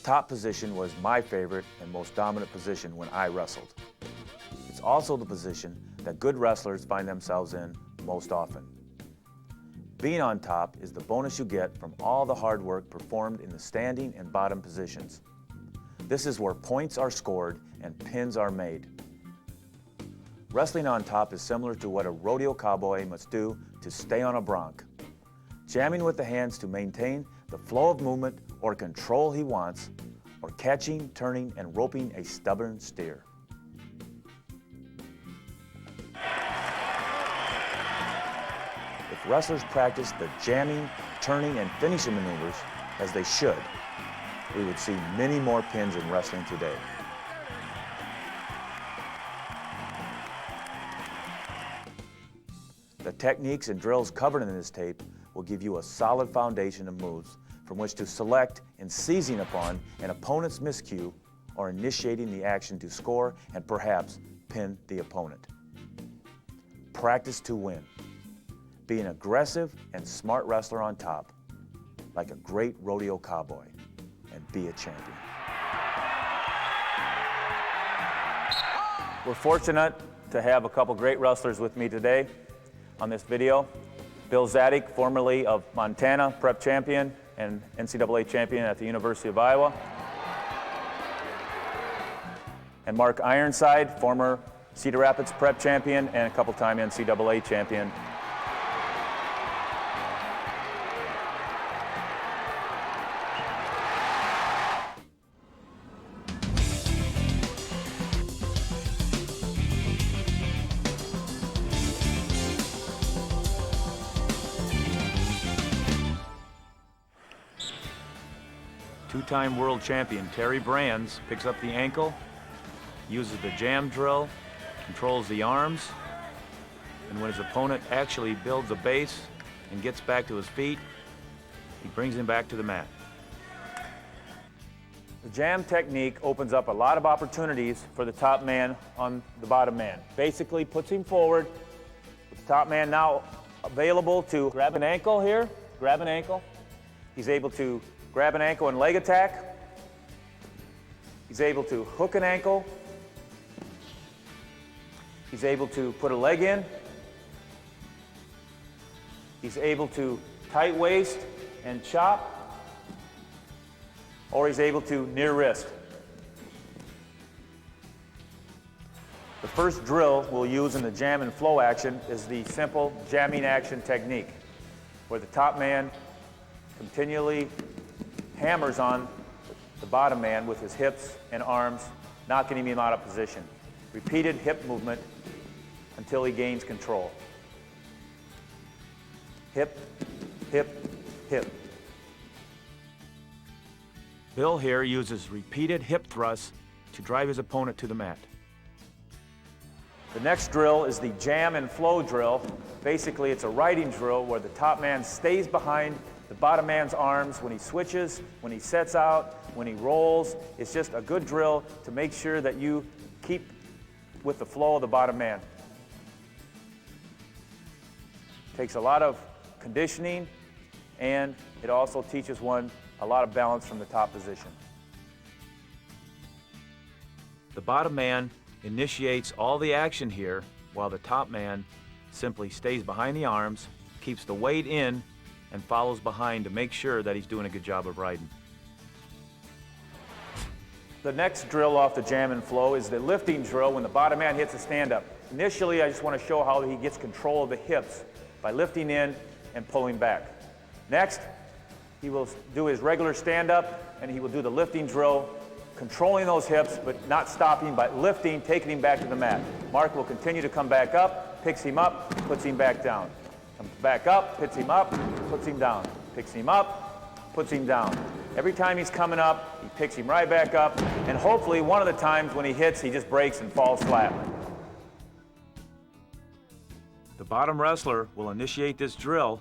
top position was my favorite and most dominant position when I wrestled. It's also the position that good wrestlers find themselves in most often. Being on top is the bonus you get from all the hard work performed in the standing and bottom positions. This is where points are scored and pins are made. Wrestling on top is similar to what a rodeo cowboy must do to stay on a bronc. Jamming with the hands to maintain the flow of movement or control he wants, or catching, turning, and roping a stubborn steer. If wrestlers practice the jamming, turning, and finishing maneuvers as they should, we would see many more pins in wrestling today. The techniques and drills covered in this tape will give you a solid foundation of moves from which to select in seizing upon an opponent's miscue or initiating the action to score and perhaps pin the opponent. Practice to win. Be an aggressive and smart wrestler on top, like a great rodeo cowboy, and be a champion. We're fortunate to have a couple great wrestlers with me today on this video. Bill Zadig, formerly of Montana, prep champion and NCAA champion at the University of Iowa. And Mark Ironside, former Cedar Rapids prep champion and a couple-time NCAA champion. Two-time world champion Terry Brands picks up the ankle, uses the jam drill, controls the arms, and when his opponent actually builds a base and gets back to his feet, he brings him back to the mat. The jam technique opens up a lot of opportunities for the top man on the bottom man. Basically puts him forward, with the top man now available to grab an ankle here, grab an ankle. He's able to grab an ankle and leg attack. He's able to hook an ankle. He's able to put a leg in. He's able to tight waist and chop. Or he's able to near wrist. The first drill we'll use in the jam and flow action is the simple jamming action technique, where the top man continually hammers on the bottom man with his hips and arms, knocking him out of position. Repeated hip movement until he gains control. Hip, hip, hip. Bill here uses repeated hip thrusts to drive his opponent to the mat. The next drill is the jam and flow drill. Basically, it's a riding drill where the top man stays behind the bottom man's arms when he switches, when he sets out, when he rolls. It's just a good drill to make sure that you keep with the flow of the bottom man. Takes a lot of conditioning, and it also teaches one a lot of balance from the top position. The bottom man initiates all the action here, while the top man simply stays behind the arms, keeps the weight in, and follows behind to make sure that he's doing a good job of riding. The next drill off the jam and flow is the lifting drill when the bottom man hits a stand-up. Initially, I just want to show how he gets control of the hips by lifting in and pulling back. Next, he will do his regular stand-up, and he will do the lifting drill, controlling those hips, but not stopping, but lifting, taking him back to the mat. Mark will continue to come back up, picks him up, puts him back down. Comes back up, picks him up, puts him down. Picks him up, puts him down. Every time he's coming up, he picks him right back up, and hopefully one of the times when he hits, he just breaks and falls flat. The bottom wrestler will initiate this drill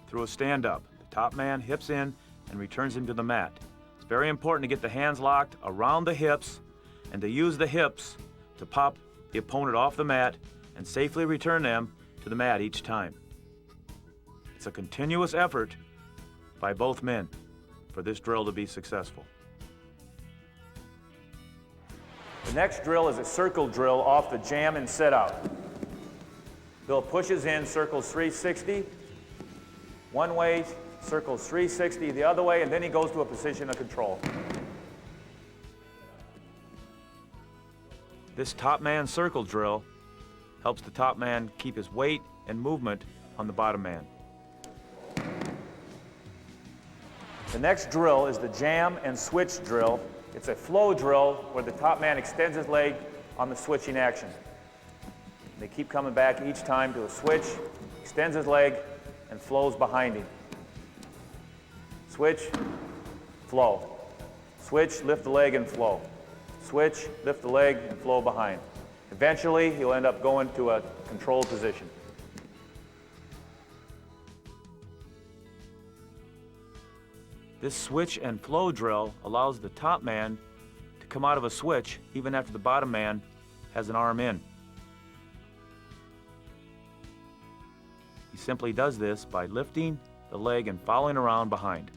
through a stand-up. The top man hips in and returns him to the mat. It's very important to get the hands locked around the hips and to use the hips to pop the opponent off the mat and safely return them to the mat each time. It's a continuous effort by both men for this drill to be successful. The next drill is a circle drill off the jam and set out. Bill pushes in, circles 360, one way, circles 360 the other way, and then he goes to a position of control. This top man circle drill helps the top man keep his weight and movement on the bottom man. The next drill is the jam and switch drill. It's a flow drill where the top man extends his leg on the switching action. They keep coming back each time to a switch, extends his leg, and flows behind him. Switch, flow. Switch, lift the leg and flow. Switch, lift the leg and flow behind. Eventually, he'll end up going to a controlled position. This switch and flow drill allows the top man to come out of a switch even after the bottom man has an arm in. He simply does this by lifting the leg and following around behind.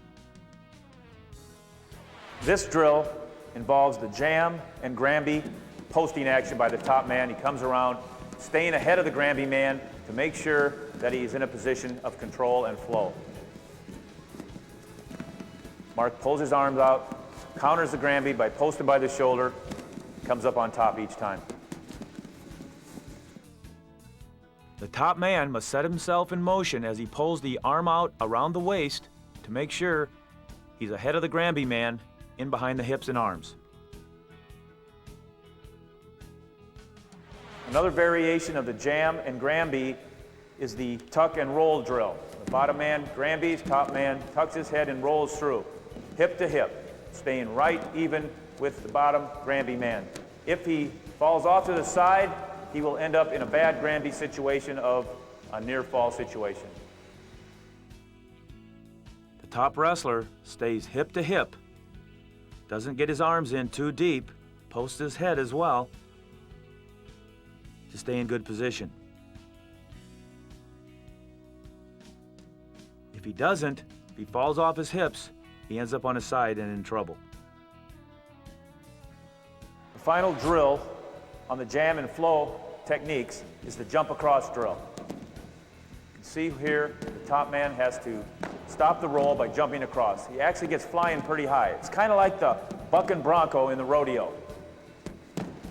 This drill involves the jam and Granby posting action by the top man. He comes around, staying ahead of the Granby man to make sure that he's in a position of control and flow. Mark pulls his arms out, counters the Granby by posting by the shoulder, comes up on top each time. The top man must set himself in motion as he pulls the arm out around the waist to make sure he's ahead of the Granby man in behind the hips and arms. Another variation of the jam and Granby is the tuck and roll drill. The bottom man Granby's, top man tucks his head and rolls through, hip to hip, staying right even with the bottom Granby man. If he falls off to the side, he will end up in a bad Granby situation of a near fall situation. The top wrestler stays hip to hip, doesn't get his arms in too deep, posts his head as well to stay in good position. If he doesn't, if he falls off his hips, he ends up on his side and in trouble. The final drill on the jam and flow techniques is the jump across drill. You can see here the top man has to stop the roll by jumping across. He actually gets flying pretty high. It's kind of like the buck and bronco in the rodeo.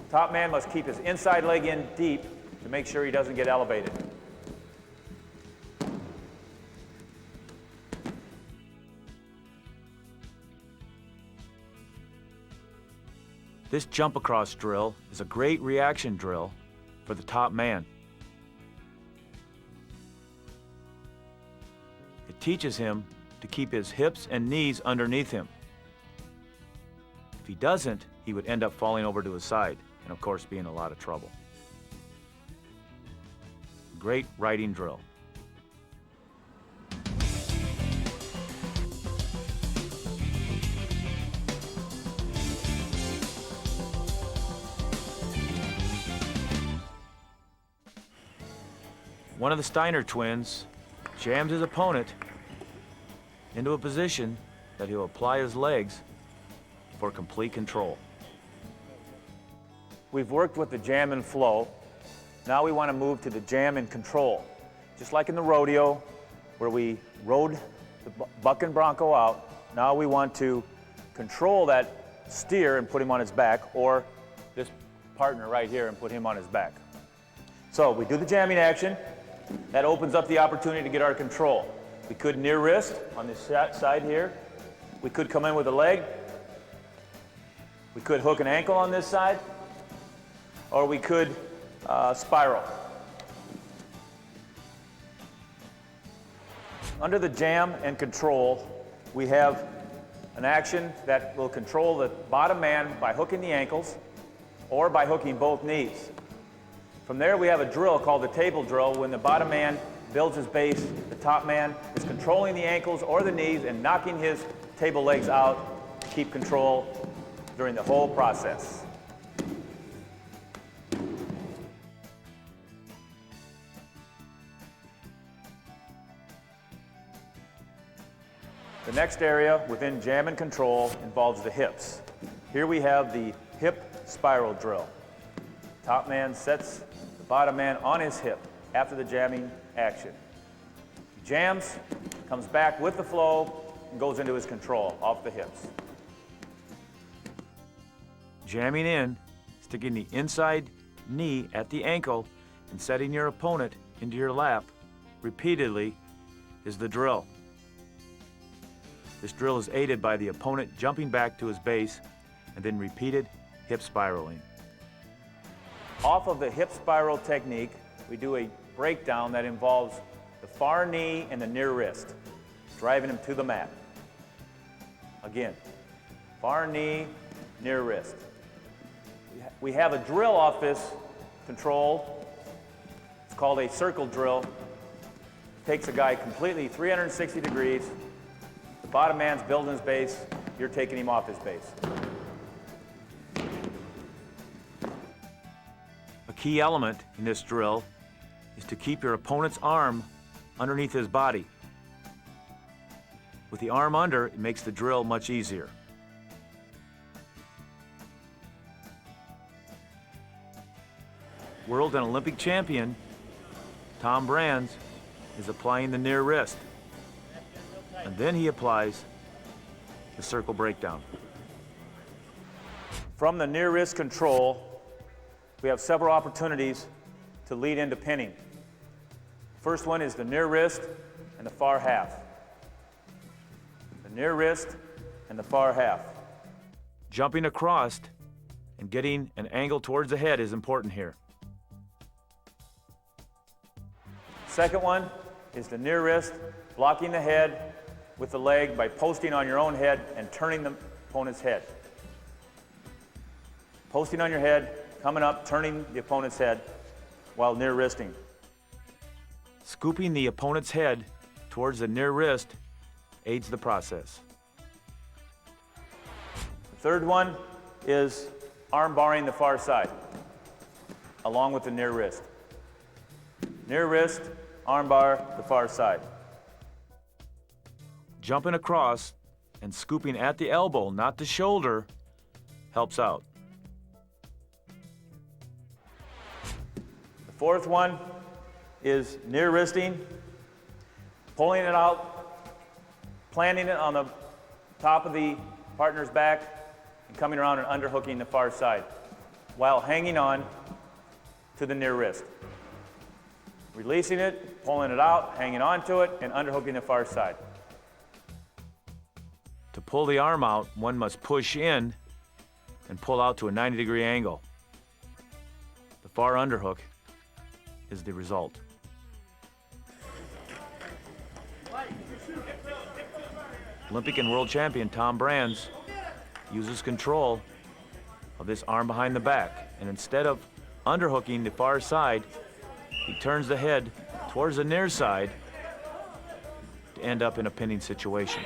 Top man must keep his inside leg in deep to make sure he doesn't get elevated. This jump across drill is a great reaction drill for the top man. It teaches him to keep his hips and knees underneath him. If he doesn't, he would end up falling over to his side and, of course, be in a lot of trouble. Great riding drill. One of the Steiner twins jams his opponent into a position that he'll apply his legs for complete control. We've worked with the jam and flow. Now we want to move to the jam and control. Just like in the rodeo, where we rode the buck and bronco out, now we want to control that steer and put him on his back, or this partner right here and put him on his back. So we do the jamming action. That opens up the opportunity to get our control. We could near wrist on this side here. We could come in with a leg. We could hook an ankle on this side. Or we could spiral. Under the jam and control, we have an action that will control the bottom man by hooking the ankles or by hooking both knees. From there, we have a drill called the table drill. When the bottom man builds his base, the top man is controlling the ankles or the knees and knocking his table legs out to keep control during the whole process. The next area within jam and control involves the hips. Here we have the hip spiral drill. Top man sets the bottom man on his hip after the jamming action. He jams, comes back with the flow, and goes into his control off the hips. Jamming in, sticking the inside knee at the ankle and setting your opponent into your lap repeatedly is the drill. This drill is aided by the opponent jumping back to his base and then repeated hip spiraling. Off of the hip spiral technique, we do a breakdown that involves the far knee and the near wrist, driving him to the mat. Again, far knee, near wrist. We have a drill off this control. It's called a circle drill. Takes a guy completely 360 degrees. The bottom man's building his base. You're taking him off his base. A key element in this drill is to keep your opponent's arm underneath his body. With the arm under, it makes the drill much easier. World and Olympic champion Tom Brands is applying the near wrist, and then he applies the circle breakdown. From the near wrist control, we have several opportunities to lead into pinning. First one is the near wrist and the far half. The near wrist and the far half. Jumping across and getting an angle towards the head is important here. Second one is the near wrist, blocking the head with the leg by posting on your own head and turning the opponent's head. Posting on your head, coming up, turning the opponent's head while near wristing. Scooping the opponent's head towards the near wrist aids the process. The third one is arm barring the far side, along with the near wrist. Near wrist, arm bar the far side. Jumping across and scooping at the elbow, not the shoulder, helps out. The fourth one is near wristing, pulling it out, planting it on the top of the partner's back, and coming around and underhooking the far side while hanging on to the near wrist. Releasing it, pulling it out, hanging on to it, and underhooking the far side. To pull the arm out, one must push in and pull out to a 90-degree angle. The far underhook is the result. Olympic and world champion Tom Brands uses control of this arm behind the back, and instead of underhooking the far side, he turns the head towards the near side to end up in a pinning situation.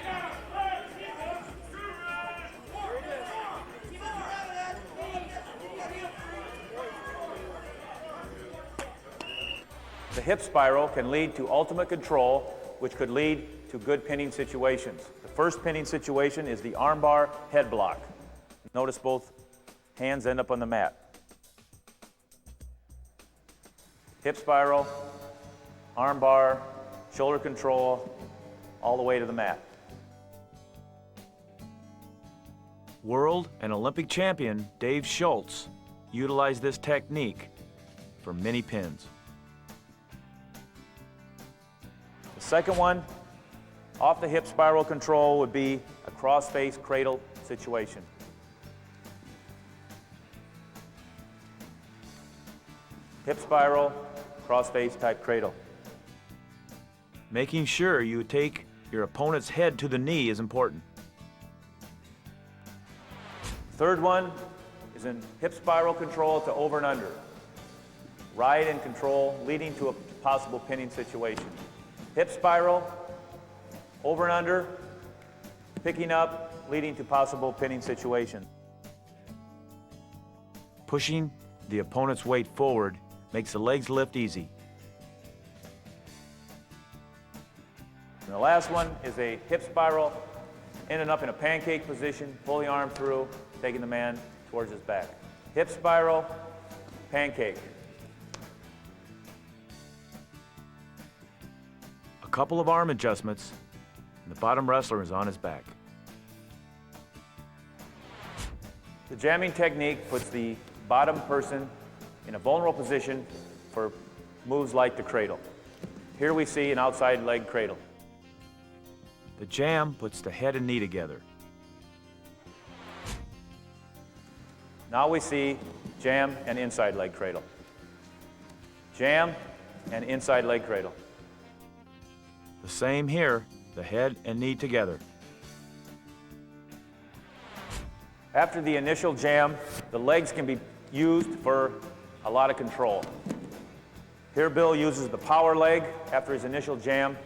The hip spiral can lead to ultimate control, which could lead to good pinning situations. The first pinning situation is the armbar head block. Notice both hands end up on the mat. Hip spiral, arm bar, shoulder control, all the way to the mat. World and Olympic champion Dave Schultz utilized this technique for many pins. The second one, off the hip spiral control, would be a cross-face cradle situation. Hip spiral, cross-face type cradle. Making sure you take your opponent's head to the knee is important. Third one is in hip spiral control to over and under. Ride and control, leading to a possible pinning situation. Hip spiral, over and under, picking up, leading to possible pinning situation. Pushing the opponent's weight forward makes the legs lift easy. And the last one is a hip spiral, ending up in a pancake position, pull the arm through, taking the man towards his back. hip spiral, pancake. A couple of arm adjustments, and the bottom wrestler is on his back. The jamming technique puts the bottom person in a vulnerable position for moves like the cradle. Here we see an outside leg cradle. The jam puts the head and knee together. Now we see jam and inside leg cradle. Jam and inside leg cradle. The same here, the head and knee together. After the initial jam, the legs can be used for a lot of control. Here Bill uses the power leg after his initial jam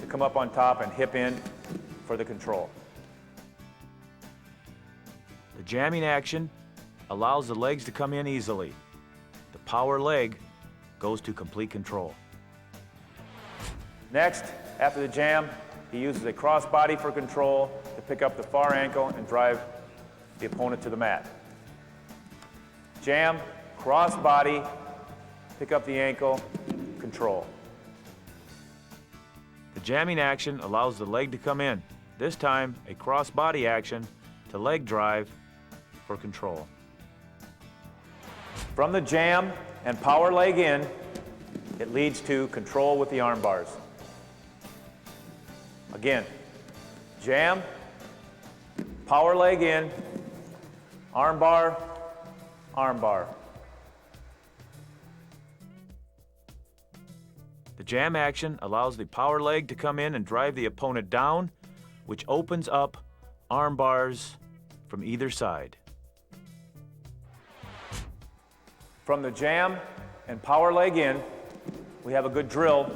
to come up on top and hip in for the control. The jamming action allows the legs to come in easily. The power leg goes to complete control. Next, after the jam, he uses a crossbody for control to pick up the far ankle and drive the opponent to the mat. Jam, crossbody, pick up the ankle, control. The jamming action allows the leg to come in. This time, a crossbody action to leg drive for control. From the jam and power leg in, it leads to control with the arm bars. Again, jam, power leg in, arm bar, arm bar. The jam action allows the power leg to come in and drive the opponent down, which opens up arm bars from either side. From the jam and power leg in, we have a good drill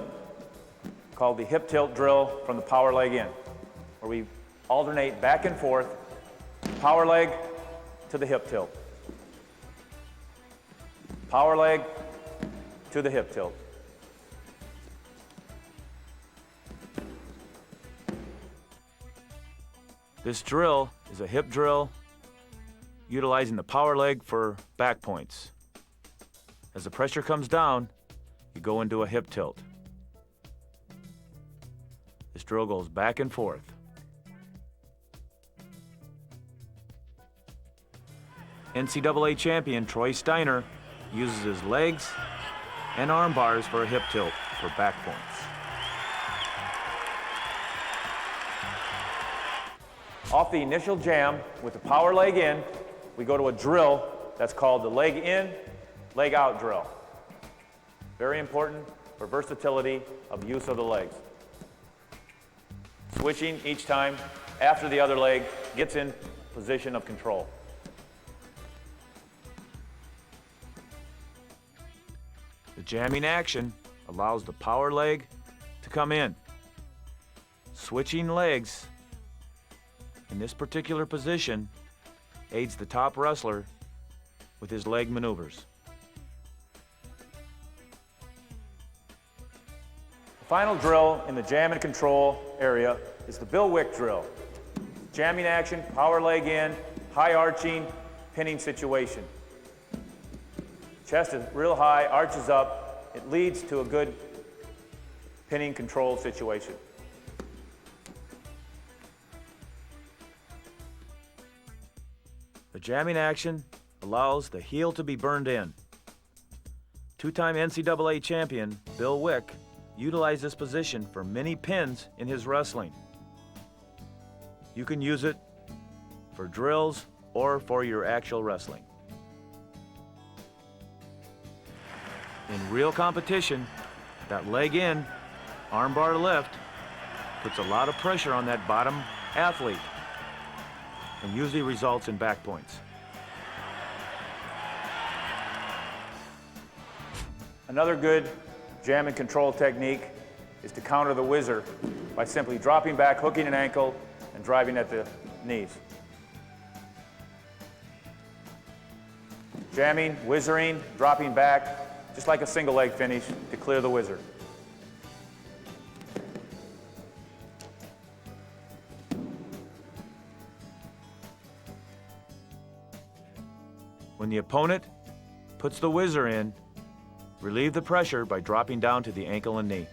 called the hip tilt drill from the power leg in, where we alternate back and forth, power leg to the hip tilt. Power leg to the hip tilt. This drill is a hip drill utilizing the power leg for back points. As the pressure comes down, you go into a hip tilt. This drill goes back and forth. NCAA champion Troy Steiner uses his legs and arm bars for a hip tilt for back points. Off the initial jam with the power leg in, we go to a drill that's called the leg in, leg out drill. Very important for versatility of use of the legs. Switching each time after the other leg gets in position of control. The jamming action allows the power leg to come in. Switching legs in this particular position aids the top wrestler with his leg maneuvers. The final drill in the jam and control area is the Bill Wick drill. Jamming action, power leg in, high arching, pinning situation. Chest is real high, arches up. It leads to a good pinning control situation. The jamming action allows the heel to be burned in. Two-time NCAA champion Bill Wick utilized this position for many pins in his wrestling. You can use it for drills or for your actual wrestling. In real competition, that leg in, armbar lift, puts a lot of pressure on that bottom athlete and usually results in back points. Another good jam and control technique is to counter the whizzer by simply dropping back, hooking an ankle, and driving at the knees. Jamming, whizzering, dropping back, just like a single leg finish to clear the whizzer. When the opponent puts the whizzer in, relieve the pressure by dropping down to the ankle and knee.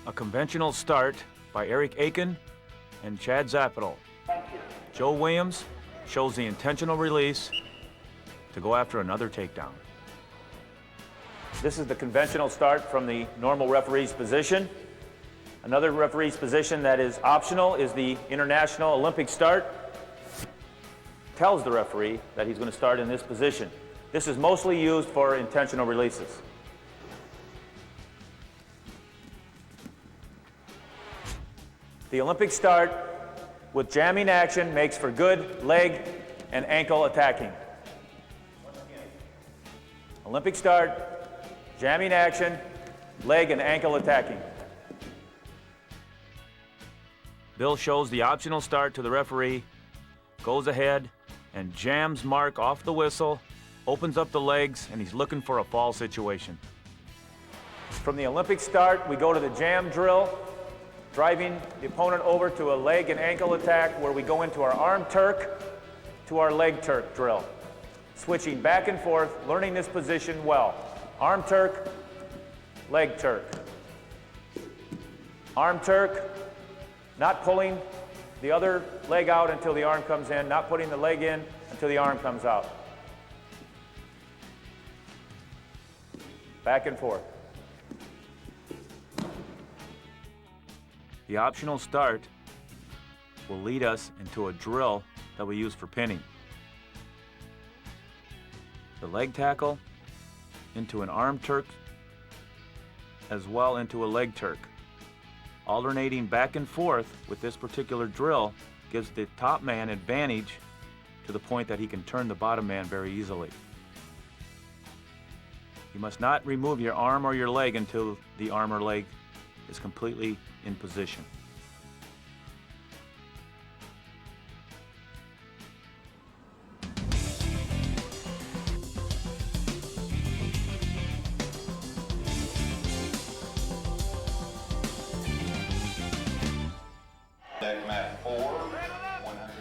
A conventional start by Eric Aiken and Chad Zapital. Joe Williams shows the intentional release to go after another takedown. This is the conventional start from the normal referee's position. Another referee's position that is optional is the international Olympic start. Tells the referee that he's going to start in this position. This is mostly used for intentional releases. The Olympic start with jamming action makes for good leg and ankle attacking. Olympic start, jamming action, leg and ankle attacking. Bill shows the optional start to the referee, goes ahead and jams Mark off the whistle, opens up the legs, and he's looking for a fall situation. From the Olympic start, we go to the jam drill, driving the opponent over to a leg and ankle attack where we go into our arm Turk to our leg Turk drill. Switching back and forth, learning this position well. Arm Turk, leg Turk. Arm Turk, not pulling the other leg out until the arm comes in, not putting the leg in until the arm comes out. Back and forth. The optional start will lead us into a drill that we use for pinning. The leg tackle into an arm Turk, as well into a leg Turk. Alternating back and forth with this particular drill gives the top man advantage to the point that he can turn the bottom man very easily. You must not remove your arm or your leg until the arm or leg is completely in position.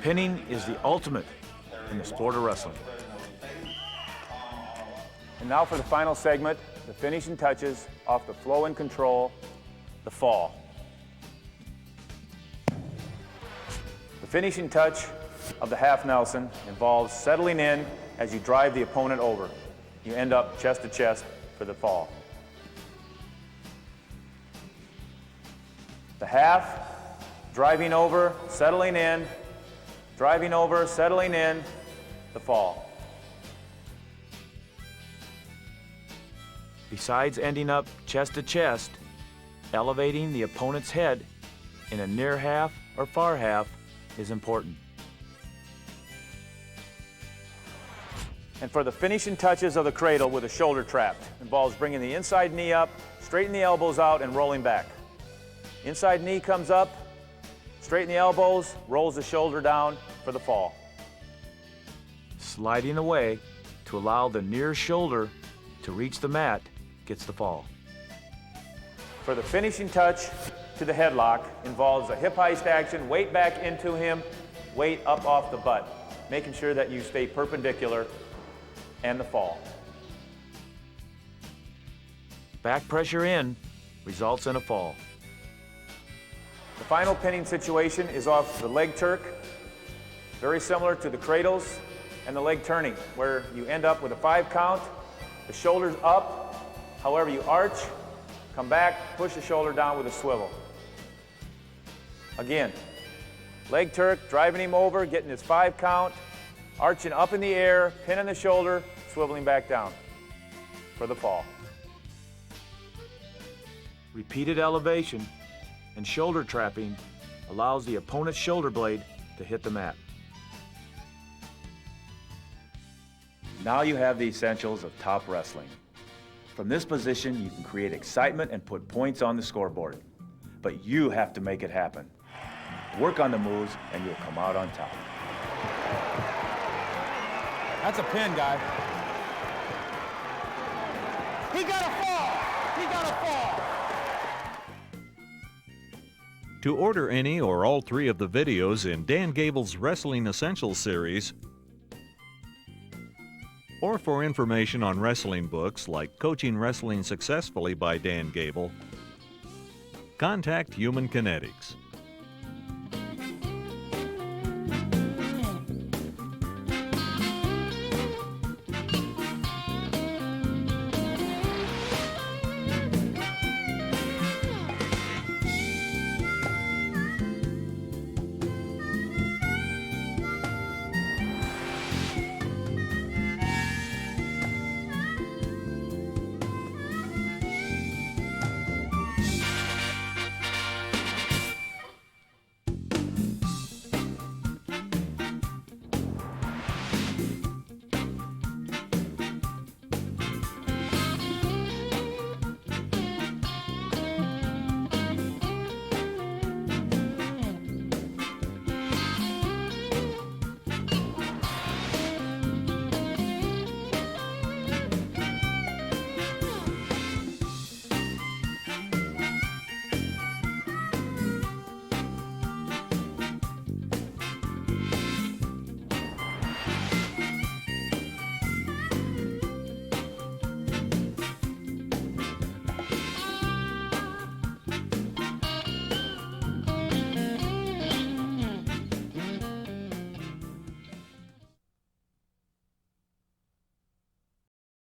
Pinning is the ultimate in the sport of wrestling. And now for the final segment, the finishing touches off the flow and control, the fall. The finishing touch of the half Nelson involves settling in as you drive the opponent over. You end up chest to chest for the fall. The half, driving over, settling in, driving over, settling in, the fall. Besides ending up chest to chest, elevating the opponent's head in a near half or far half is important. And for the finishing touches of the cradle with a shoulder trapped, involves bringing the inside knee up, straighten the elbows out, and rolling back. Inside knee comes up, straighten the elbows, rolls the shoulder down for the fall. Sliding away to allow the near shoulder to reach the mat gets the fall. For the finishing touch to the headlock involves a hip heist action, weight back into him, weight up off the butt, making sure that you stay perpendicular, and the fall. Back pressure in results in a fall. The final pinning situation is off the leg Turk, very similar to the cradles and the leg turning, where you end up with a 5 count, the shoulders up, however you arch, come back, push the shoulder down with a swivel. Again, leg Turk, driving him over, getting his 5 count, arching up in the air, pinning the shoulder, swiveling back down for the fall. Repeated elevation and shoulder trapping allows the opponent's shoulder blade to hit the mat. Now you have the essentials of top wrestling. From this position, you can create excitement and put points on the scoreboard. But you have to make it happen. Work on the moves and you'll come out on top. That's a pin, guy. He got a fall. He got a fall. To order any or all 3 of the videos in Dan Gable's Wrestling Essentials series, or for information on wrestling books like Coaching Wrestling Successfully by Dan Gable, contact Human Kinetics.